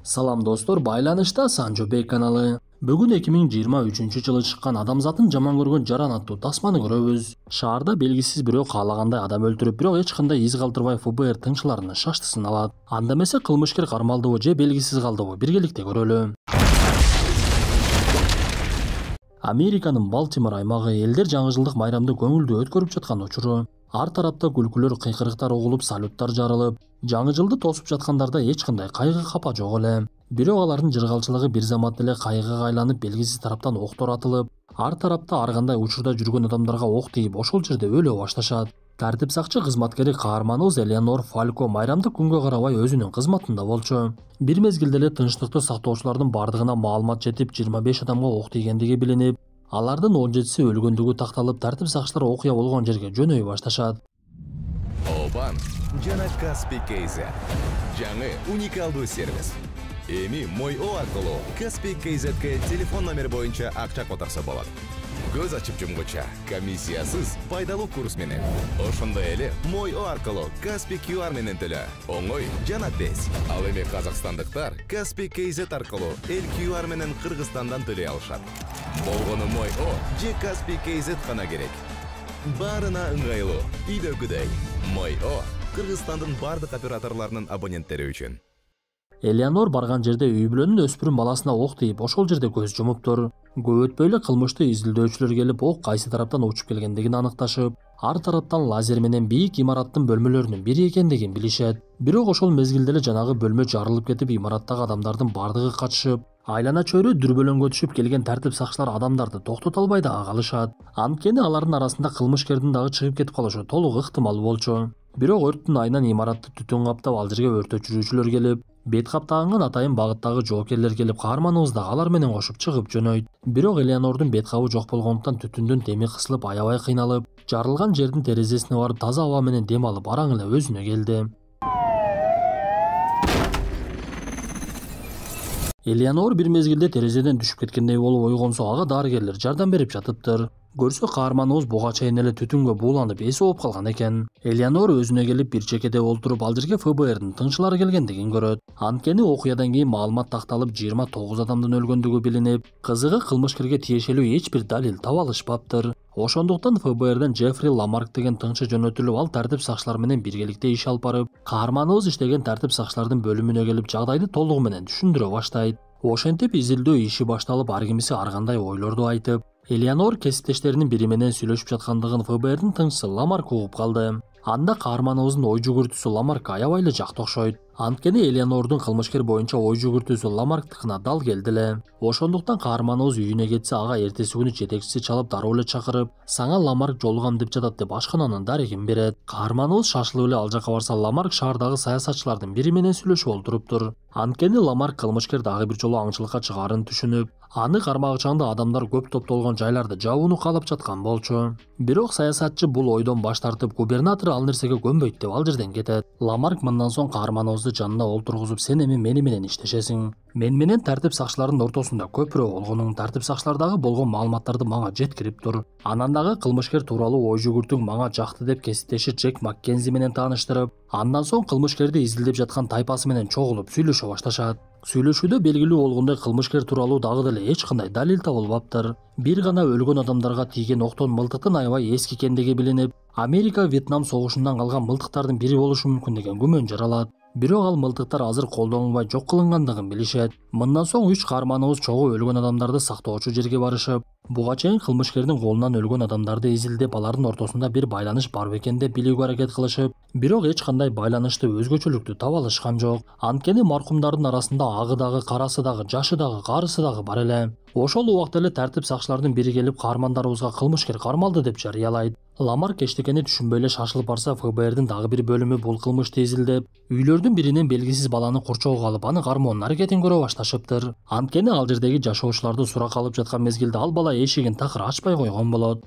Салам достор, байланышта Санжобек каналы. Бүгүн 2023-жылы чыккан адамзаттын жаман көргөн жаран аттуу тасманы көрөбүз. Шаарда белгисиз бирөө каалагандай адам өлтүрүп, бирок эч кандай из калтырбай ФБР тыңчыларынын шаштысын алат. Анда эмесе кылмышкер кармалдыбы же белгисиз калдыбы, биргеликте көрөлү. Американын Балтимор аймагы элдер жаңы жылдык майрамды көңүлдүү өткөрүп жаткан учуру. Ар тарапта күлкүлөр, кыйкырыктар угулуп, салюттар жарылып, жаңы жылды тосуп жаткандарда эч кандай кайгы капа жок эле. Бирок алардын жыргалчылыгы бир замат эле кайгыга айланып, белгисиз тараптан октор атылып, ар тарапта ар кандай учурда жүргөн адамдарга ок тийип, ошол жерде өлө башташат. Тартип сакчы кызматкери каарманыбыз Элеонор Фалько майрамдык күнгө карабай өзүнүн кызматында болчу. Бир мезгилде эле тынчтыкты сактоочулардын бардыгына маалымат жетип, 25 адамга ок тийгендиги билинип, алардын 17си өлгөндүгү такталып, тартип сакчылар окуя болгон жерге жөнөй башташат. Обан жана Каспий KZ жаңы уникалдуу сервис. Эми Мой О аркылуу Каспий KZ'ге телефон номер боюнча акча которсо болот. Көз ачып жумгуча комиссиясыз пайдалуу курс менен. Ошондой эле Мой О аркылуу Каспий QR менен төлө. Оңой жана тез. Ал эми казакстандыктар Каспий KZ аркылуу эл QR менен Кыргызстандан төлөй алышат. Болгону Мой О же Каспий KZ гана керек. Барына ыңгайлуу, үйдөгүдөй. Мой О Кыргызстандын бардык операторлорунун абоненттери үчүн. Элеонор барган жерде үй бүлөнүн өспүрүм баласына ок тийип, ошол жерде көз жумуптур. Көп өтпөй эле кылмышты изилдөөчүлөр келип, ок кайсы тараптан учуп келгендигин аныкташып, ар тараптан лазер менен бийик имараттын бөлмөлөрүнүн бири экендигин билишет. Бирок ошол мезгилде эле жанагы бөлмө жарылып кетип, имараттагы адамдардын бардыгы качышып, айлана чөйрө дүрбөлөңгө түшүп келген тартип сакчылар адамдарды токтото албай дагы калышат. Анткени алардын арасында кылмышкердин дагы чыгып кетип калышы толук ыктымал болчу. Бирок өрттүн айынан имаратты түтүн каптап, ал жерге өрт өчүрүүчүлөр келип, бет каптаган атайын багыттагы жоокерлер келип, каарманыбыз да алар менен кошуп чыгып жөнөйт. Бирок Элеонордун бет кабы жок болгондуктан түтүндүн деми кысылып, аябай кыйналып, жарылган жердин терезесине барып таза аба менен дем алып, араң эле өзүнө келди. Элеонор бир мезгилде терезеден түшүп кеткендей болуп ойгонсо, ага дарыгерлер жардам берип жатыптыр. Көрсө каарманыбыз буга чейин эле түтүнгө бууланып эси ооп калган экен. Элеонор өзүнө келип бир чекеде олтуруп, ал жерге ФБРдин тыңчылары келгендигин көрөт. Анткени окуядан кийин маалымат такталып, 29 адамдын өлгөндүгү билинип, кызыгы кылмышкерге тиешелүү эч бир далил таба алышпаптыр. Ошондуктан ФБРден Джеффри Ламарк деген тыңчы жөнөтүлүп, ал тартип сакчылар менен биргеликте иш алып барып, каарманыбыз иштеген тартип сакчылардын бөлүмүнө келип, жагдайды толугу менен түшүндүрө баштайт. Ошентип изилдөө иши башталып, ар кимиси ар кандай ойлорду айтып, Элеонор кесиптештеринин бири менен сүйлөшүп жаткандыгын ФБРдин тыңчысы Ламарк угуп калды. Анда каарманыбыздын ой жүгүртүүсү Ламаркка аябай эле жакты окшойт. Анткени Элеонордун кылмышкер боюнча ой жүгүртүүсү Ламарктыкына дал келди эле. Ошондуктан каарманыбыз үйүнө кетсе, ага эртеси күнү жетекчиси чалып дароо эле чакырып, сага Ламарк жолугам деп жатат деп ашкананын дарегин берет. Каарманыбыз шашылып эле ал жака барса, Ламарк шаардагы саясатчылардын бири менен сүйлөшүп олтуруптур. Анткени Ламарк кылмышкер дагы бир жолу аңчылыкка чыгаарын түшүнүп, аны кармагычаңда адамдар көп топтолгон жайларды жабууну каалап жаткан болчу. Бирок саясатчы бул ойдон баш тартып, губернатор ал нерсеге көнбөйт деп ал жерден кетет. Ламарк мындан соң каарманыбызды жанына олтургузуп, сен эми мени менен иштешесиң. Мен менен тартип сакчыларынын ортосунда көпүрө болгонуң, тартип сакчылардагы болгон маалыматтарды мага жеткирип тур. Анан дагы кылмышкер тууралуу ой жүгүртүүң мага жакты деп кесиптеши Джек Маккензи менен тааныштырып, андан соң кылмышкерди изилдеп жаткан тайпасы менен чогулуп сүйлөшө башташат. Сүйлөшүүдө белгилүү болгондой кылмышкер тууралуу дагы деле эч кандай далил табылбаптыр. Бир гана өлгөн адамдарга тийген октон мылтыктын аябай эски экендиги билинип, Америка Вьетнам согушунан калган мылтыктардын бири болушу мүмкүн деген күмөн жаралат. Бирок ал мылтыктар азыр колдонулбай жок кылынгандыгын билишет. Мындан соң 3 каарманыбыз чогуу өлгөн адамдарды сактоочу жерге барышып, буга чейин кылмышкердин колунан өлгөн адамдарды изилдеп, алардын ортосунда бир байланыш бар бекен деп билүүгө аракет кылышып, бирок эч кандай байланышты, өзгөчөлүктү таба алышкан жок. Анткени маркумдардын арасында агы дагы, карасы дагы, жашы дагы, карысы дагы бар эле. Ошол убакта эле тартип сакчылардын бири келип, каармандарыбызга кылмышкер кармалды деп жарыялайт. Ламарк эчтекени түшүнбөй эле шашылып барса, ФБРдин дагы бир бөлүмү бул кылмышты изилдеп, үйлөрдүн биринен белгисиз баланы курчоого алып, аны кармоонун аракетин көрө башташыптыр. Анткени ал жердеги жашоочуларды суракка алып жаткан мезгилде ал бала эшигин такыр ачпай койгон болот.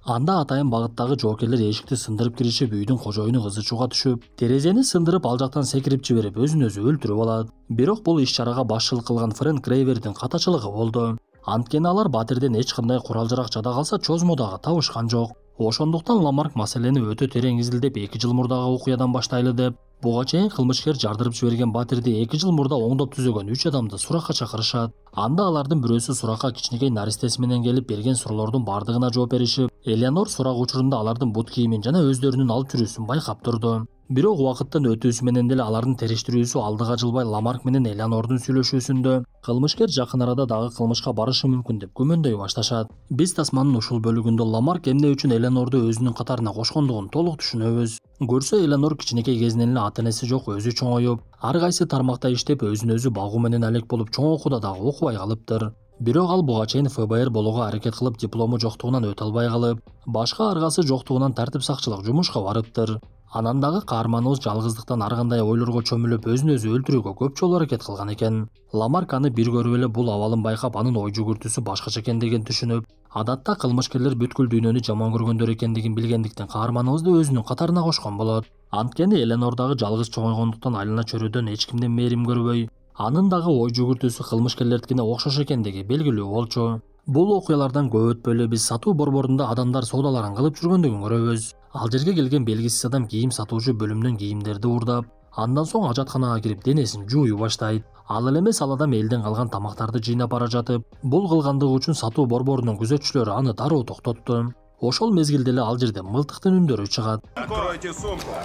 Анда атайын багыттагы жоокерлер эшикти сындырып киришип, үйдүн кожоюну кызычууга түшүп, терезени сындырып, ал жактан секирип жиберип, өзүн өзү өлтүрүп алат. Бирок бул иш чарага башчылык кылган Фрэнк Крейвердин катачылыгы болду. Анткени алар батирден эч кандай курал-жарак жада калса чозмо дагы табышкан жок. Ошондуктан Ламарк маселени өтө терең изилдеп 2 жыл мурдагы окуядан баштайлы деп, буга чейин кылмышкер жардырып жиберген батирди 2 жыл мурда оңдоп түзөгөн 3 адамды суракка чакырышат. Анда алардын бирөөсү суракка кичинекей наристеси менен келип берген суроолордун бардыгына жооп беришип, Элеонор сурак учурунда алардын бут кийимин жана өздөрүнүн алып жүрүүсүн байкап турду. Бирок убакыттын өтүүсү менен деле алардын териштирүүсү алдыга жылбай Ламарк менен Элеонордун сүйлөшүүсүндө кылмышкер жакын арада дагы кылмышка барышы мүмкүн деп күмөндөй башташат. Биз тасманын ушул бөлүгүндө Ламарк эмне үчүн Элеонорду өзүнүн катарына кошкондугун толук түшүнөбүз. Көрсө Элеонор кичинекей кезинен эле ата-энеси жок, өзү чоңоюп, ар кайсы тармакта иштеп өзүн өзү багуу менен алек болуп чоң окууда дагы окубай калыптыр. Бирок ал буга чейин ФБР болууга аракет кылып диплому жоктугунан өтө албай калып, башка аргасы жоктугунан тартип сакчылык жумушка барыптыр. Анан дагы каарманыбыз жалгыздыктан ар кандай ойлорго чөмүлүп өзүн өзү өлтүрүүгө көп жолу аракет кылган экен. Ламарк аны бир көрүп эле бул абалын байкап, анын ой жүгүртүүсү башкача экендигин түшүнүп, адатта кылмышкерлер бүткүл дүйнөнү жаман көргөндөр экендигин билгендиктен каарманыбызды өзүнүн катарына кошкон болот. Анткени Элеонор дагы жалгыз чоңойгондуктан айлана чөрөдөн эч кимден мээрим көрбөй, анын дагы ой жүгүртүүсү кылмышкерлердикине окшош экендиги белгилүү болчу. Бул окуялардан көп өтпөй эле биз сатуу борборунда адамдар соодаларын кылып жүргөндүгүн көрөбүз. Ал жерге келген белгисиз адам кийим сатуучу бөлүмдөн кийимдерди уурдап, андан соң ажатканага кирип денесин жууй баштайт. Ал эле эмес, ал адам элден калган тамактарды жыйнап бара жатып, бул кылгандыгы үчүн сатуу борборунун күзөтчүлөрү аны дароо токтотту. Ошол мезгилде эле ал жерде мылтыктын үндөрү чыгат. Откройте сумку.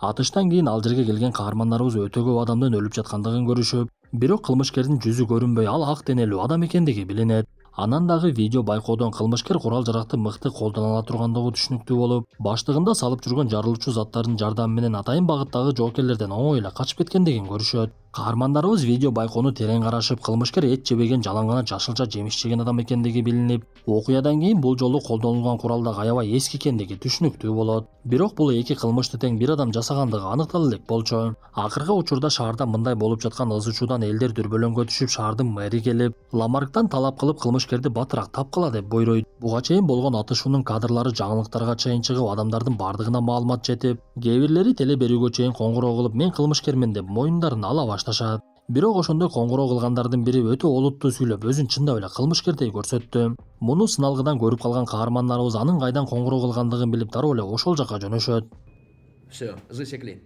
Атыштан кийин ал жерге келген каармандарыбыз өтө көп адамдын өлүп жаткандыгын көрүшүп, бирок кылмышкердин жүзү көрүнбөй, ал ак денелүү адам экендиги билинет. Анан дагы видео байкоодон кылмышкер курал-жаракты мыкты колдоно ала тургандыгы түшүнүктүү болуп, баштыгында салып жүргөн жарылуучу заттардын жардамы менен атайын багыттагы жоокерлерден оңой эле качып кеткендигин көрүшөт. Каармандарыбыз видео байкоону терең карашып, кылмышкер эт жебеген жалаң гана жашылча жемиш жеген адам экендиги билинип, окуядан кийин бул жолу колдонулган курал да аябай эски экендиги түшүнүктүү болот. Бирок бул эки кылмышты тең бир адам жасагандыгы аныктала элек болчу. Акыркы учурда шаарда мындай болуп жаткан ыз чуудан элдер дүрбөлөңгө түшүп, шаардын мэри келип, Ламарктан талап кылып кылмышкерди батыраак тапкыла деп буйройт. Буга чейин болгон атышуунун кадрлары жаңылыктарга чейин чыгып, адамдардын бардыгына маалымат жетип, кээ бирлери теле берүүгө чейин коңгуроо кылып, мен кылмышкермин деп моюндарын ала башташат. Бирок ошондой коңгуроо кылгандардын бири өтө олуттуу сүйлөп, өзүн чындап эле кылмышкердей көрсөттү. Муну сыналгыдан көрүп калган каармандарыбыз анын кайдан коңгуроо кылгандыгын билип, дароо эле ошол жака жөнөшөт. Все, засекли.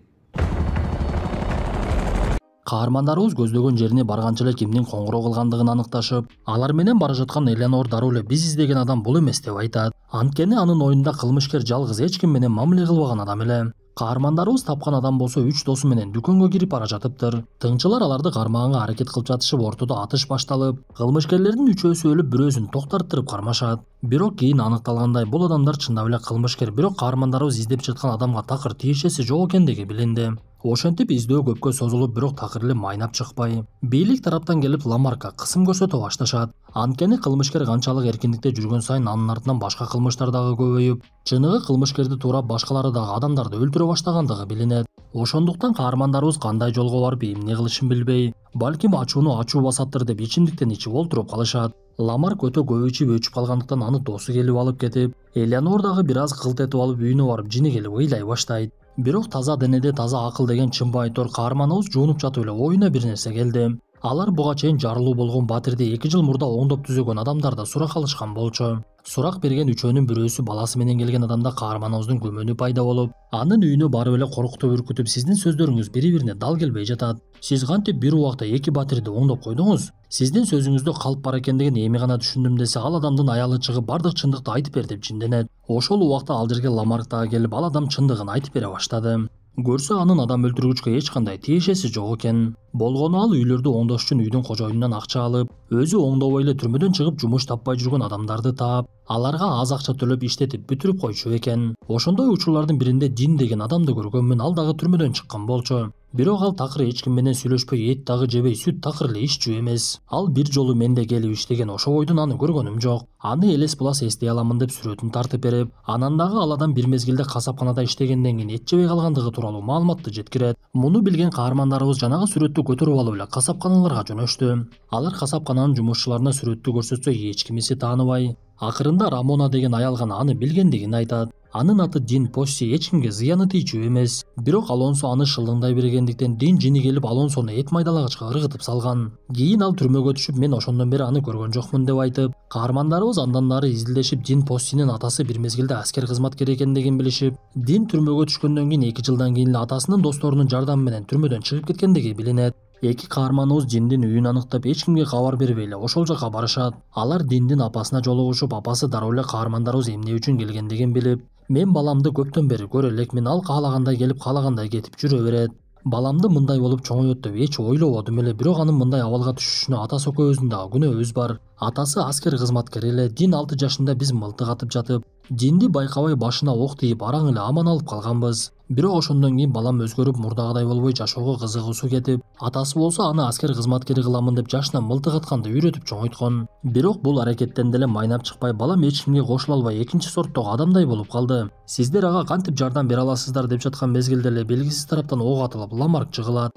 Каармандарыбыз көздөгөн жерине барганча эле кимдин коңгуроо кылгандыгын аныкташып, алар менен бара жаткан Элеонор дароо эле биз издеген адам бул эмес деп айтат. Анткени анын оюнда кылмышкер жалгыз эч ким менен мамиле кылбаган адам эле. Каармандарыбыз тапкан адам болсо 3 досу менен дүкөнгө кирип бара жатыптыр. Тыңчылар аларды кармаганга аракет кылып жатышып, ортодо атыш башталып, кылмышкерлердин үчөөсү өлүп, бирөөсүн токтоттуруп кармашат. Бирок кийин аныкталгандай, бул адамдар чындап эле кылмышкер, бирок каармандарыбыз издеп жаткан адамга такыр тиешеси жок экендиги билинди. Ошентип издөө көпкө созулуп, бирок такыр эле майнап чыкпай, бийлик тараптан келип Ламаркка кысым көрсөтө башташат. Анткени кылмышкер канчалык эркиндикте жүргөн сайын анын артынан башка кылмыштар дагы көбөйүп, чыныгы кылмышкерди туурап башкалары дагы адамдарды өлтүрө баштагандыгы билинет. Ошондуктан каармандарыбыз кандай жолго барып эмне кылышын билбей, балким ачууну ачуу басаттыр деп ичимдиктен ичип олтуруп калышат. Ламарк өтө көп ичип өчүп калгандыктан аны досу келип алып кетип, Элеонор дагы бир аз кылт этип алып үйүнө барып жини келип ыйлай баштайт. Бирок таза денеде таза акыл деген чын байтор, каарманыбыз жуунуп жатып эле оюна бир нерсе келди. Алар буга чейин жарылуу болгон батирди 2 жыл мурда оңдоп түзөгөн адамдарда сурак алышкан болчу. Сурак берген үчөөнүн бирөөсү баласы менен келген адамда каарманыбыздын күмөнү пайда болуп, анын үйүнө барып эле коркутуп үркүтүп, сиздин сөздөрүңүз бири-бирине дал келбей жатат. Сиз кантип бир убакта 2 батирди оңдоп койдуңуз? Сиздин сөзүңүздө калп бар экендигин эми гана түшүндүм десе, ал адамдын аялы чыгып бардык чындыкты айтып бер деп жинденет. Ошол убакта ал жерге Ламарк дагы келип, ал адам чындыгын айтып бере баштады. Көрсө анын адам өлтүргүчкө эч кандай тиешеси жок экен. Болгону ал үйлөрдү оңдош үчүн үйдүн кожоюнунан акча алып, өзү оңдобой эле түрмөдөн чыгып жумуш таппай жүргөн адамдарды таап, аларга аз акча төлөп иштетип бүтүрүп койчу экен. Ошондой учурлардын биринде Дин деген адамды көргөнмүн, ал дагы түрмөдөн чыккан болчу. Бирок ал такыр эч ким менен сүйлөшпөй, эт дагы жебей, сүт такыр эле иччү эмес. Ал бир жолу менде келип иштеген, ошо бойдон аны көргөнүм жок. Аны элес булас эстей аламын деп сүрөтүн тартып берип, анан дагы ал адам бир мезгилде касапканада иштегенден кийин эт жебей калгандыгы тууралуу маалыматты жеткирет. Муну билген каармандарыбыз жанагы сүрөттү көтөрүп алып эле касапканаларга жөнөштү. Алар касапкананын жумушчуларына сүрөттү көрсөтсө эч кимиси тааныбай, акырында Рамона деген аял гана аны билгендигин айтат. Анын аты Дин Посси эч кимге зыяны тийчү эмес. Бирок Алонсо аны шылдыңдай бергендиктен Дин жини келип Алонсону эт майдалагычка ыргытып салган. Кийин ал түрмөгө түшүп, мен ошондон бери аны көргөн жокмун деп айтып, каармандарыбыз андан нары изилдешип Дин Поссинин атасы бир мезгилде аскер кызматкери экендигин билишип, Дин түрмөгө түшкөндөн кийин 2 жылдан кийин эле атасынын досторунун жардамы менен түрмөдөн чыгып кеткендиги билинет. Эки каарманыбыз Диндин үйүн аныктап, эч кимге кабар бербей эле ошол жака барышат. Алар Диндин апасына жолугушуп, апасы дароо эле каармандарыбыз эмне үчүн келгендигин билип, мен баламды көптөн бери көрө элекмин, ал каалагандай келип каалагандай кетип жүрө берет. Баламды мындай болуп чоңойот деп эч ойлободум эле, бирок анын мындай абалга түшүшүнө атасы экөөбүздүн дагы күнөөбүз бар. Атасы аскер кызматкери эле. Дин 6 жашында биз мылтык атып жатып, Динди байкабай башына ок тийип араң эле аман алып калганбыз. Бирок ошондон кийин балам өзгөрүп, мурдагыдай болбой жашоого кызыгуусу кетип, атасы болсо аны аскер кызматкери кыламын деп жашынан мылтык атканды үйрөтүп чоңойткон. Бирок бул аракеттен деле майнап чыкпай, балам эч кимге кошула албай экинчи сорттогу адамдай болуп калды. Сиздер ага кантип жардам бере аласыздар деп жаткан мезгилде эле белгисиз тараптан ок атылып, Ламарк жыгылат.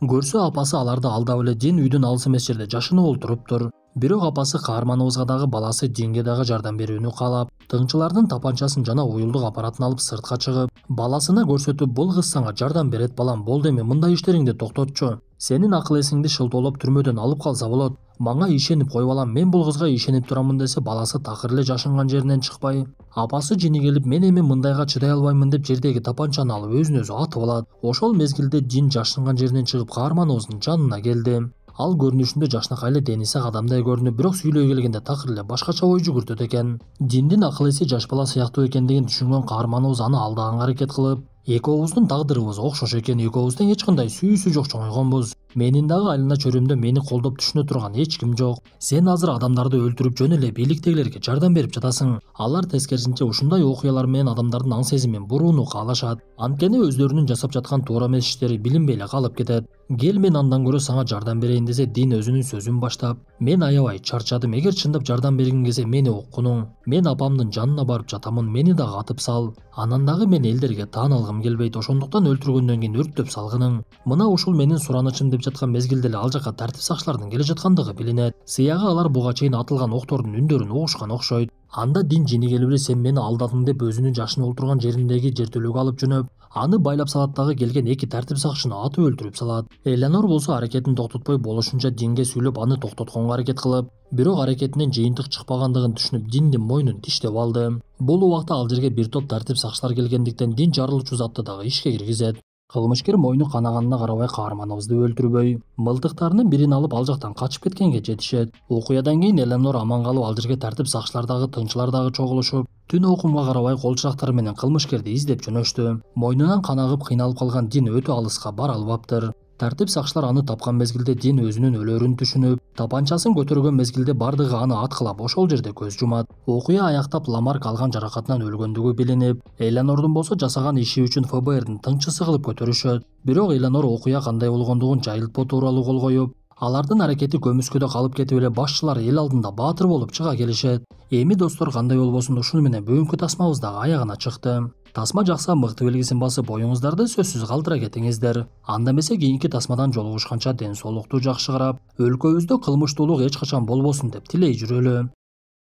Көрсө апасы аларды алдап эле Дин үйдүн алыс эмес жерде жашынып олтуруптур. Бирок апасы каарманыбызга дагы баласы Динге дагы жардам берүүнү каалап, тыңчылардын тапанчасын жана уюлдук аппаратын алып сыртка чыгып, баласына көрсөтүп, бул кыз сага жардам берет балам, болду эми мындай иштериңди токтотчу. Сенин акыл эсиңди шылтоолоп түрмөдөн алып калса болот. Мага ишенип кой балам, мен бул кызга ишенип турамын десе, баласы такыр эле жашынган жеринен чыкпай, апасы жини келип, мен эми мындайга чыдай албаймын деп жердеги тапанчаны алып өзүн өзү атып алат. Ошол мезгилде Дин жашынган жеринен чыгып каарманыбыздын жанына келди. Ал көрүнүшүндө жашнакай эле денисек адамдай көрүнүп, бирок сүйлөй келгенде такыр эле башкача ой жүгүртөт экен. Диндин акыл эси жаш бала сыяктуу экендигин түшүнгөн каарманыбыз аны алдаганга аракет кылып, экөөбүздүн тагдырыбыз окшош экен, экөөбүздөн эч кандай сүйүүсү жок чоңойгонбуз. Менин дагы айлана чөйрөмдө мени колдоп түшүнө турган эч ким жок. Сен азыр адамдарды өлтүрүп жөн эле бийликтегилерге жардам берип жатасың. Алар тескерисинче ушундай окуялар менен адамдардын аң сезимин бурууну каалашат. Анткени өздөрүнүн жасап жаткан туура эмес иштери билинбей эле калып кетет. Кел, мен андан көрө сага жардам берейин десе, Дин өзүнүн сөзүн баштап, мен аябай чарчадым, эгер чындап жардам бергиң келсе мени уккунуң. Мен апамдын жанына барып жатамын, мени дагы атып сал. Анан дагы мен элдерге таан алгым келбейт, ошондуктан өлтүргөндөн кийин өрттөп салгының. Мына ушул менин суранычым деп жаткан мезгилде эле ал жака тартип сакчылардын келе жаткандыгы билинет. Сыягы алар буга чейин атылган октордун үндөрүн угушкан окшойт. Анда Дин жини келип эле сен мени алдадың деп өзүнүн жашынып олтурган жериндеги жертөлөгө алып жөнөп, аны байлап салат дагы келген эки тартип сакчыны атып өлтүрүп салат. Элеонор болсо аракетин токтотпой болушунча Динге сүйлөп аны токтотконго аракет кылып, бирок аракетинен жыйынтык чыкпагандыгын түшүнүп, Диндин мойнун тиштеп алды. Бул убакта ал жерге бир топ тартип сакчылар келгендиктен Дин жарылуучу затты дагы ишке киргизет. Кылмышкер мойну канаганына карабай каарманыбызды өлтүрбөй, мылтыктарынын бирин алып ал жактан качып кеткенге жетишет. Окуядан кийин Элеонор аман калып, ал жерге тартип сакчылар дагы, тыңчылар дагы чогулушуп, түн окумга карабай кол чырактары менен кылмышкерди издеп жөнөштү. Мойнунан кан агып кыйналып калган Дин өтө алыска бара албаптыр. Тартип сакчылар аны тапкан мезгилде Дин өзүнүн өлөрүн түшүнүп, тапанчасын көтөргөн мезгилде бардыгы аны аткылап ошол жерде көз жумат. Окуя аяктап Ламарк алган жаракатынан өлгөндүгү билинип, Элеонордун болсо жасаган иши үчүн ФБРдин тыңчысы кылып көтөрүшөт. Бирок Элеонор окуя кандай болгондугун жайылтпоо тууралуу кол коюп, алардын аракети көмүскөдө калып кетип эле башчылар эл алдында баатыр болуп чыга келишет. Эми достор, кандай болбосун, ушуну менен бүгүнкү тасмабыз дагы аягына чыкты. Тасма жакса мыкты белгисин басып, оюңуздарды сөзсүз калтыра кетиңиздер. Анда эмесе кийинки тасмадан жолугушканча ден соолукту жакшы карап, өлкөбүздө кылмыштуулук эч качан болбосун деп тилей жүрөлү.